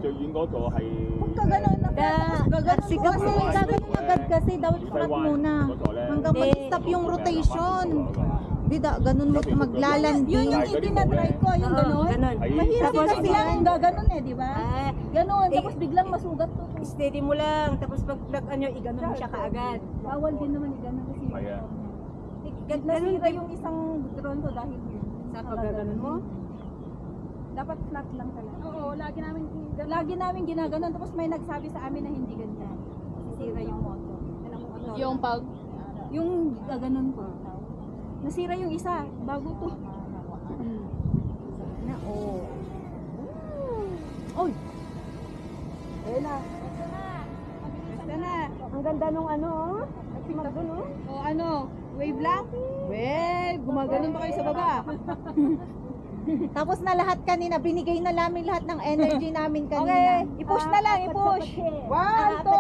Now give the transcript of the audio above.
最遠嗰座係 Kung gano'n na gaganon agad kasi dapat flat muna hanggang mag-stop yung rotation. Di da, ganun mo maglalandi. Yun yung itinatry ko, yung gano'n. Ganon. Mahirap Tapos kasi biglang yan. gaganon eh, di ba? Ganon, Eh, tapos biglang masugat to. Steady mo lang, tapos pag ano, iganon mo siya kaagad. Bawal din naman i-ganon kasi Kaya. nasira yung isang drone ko dahil Sa paggaganon mo? dapat flat lang talaga. Oo, lagi namin ginaganon. Tapos may nagsabi sa amin na hindi ganyan. Nasira yung motor. Yung pag Yung gaganon ko. Nasira yung isa. Bago to. Na, oh. Oy! Ayun na. Basta na. Ang ganda nung ano, oh. Magdun, oh. O ano? Wave lang? Wave! Gumaganon ba kayo sa baba? Tapos na lahat kanina, binigay na namin lahat ng energy namin kanina. Okay, i-push na lang, i-push. 1, 2,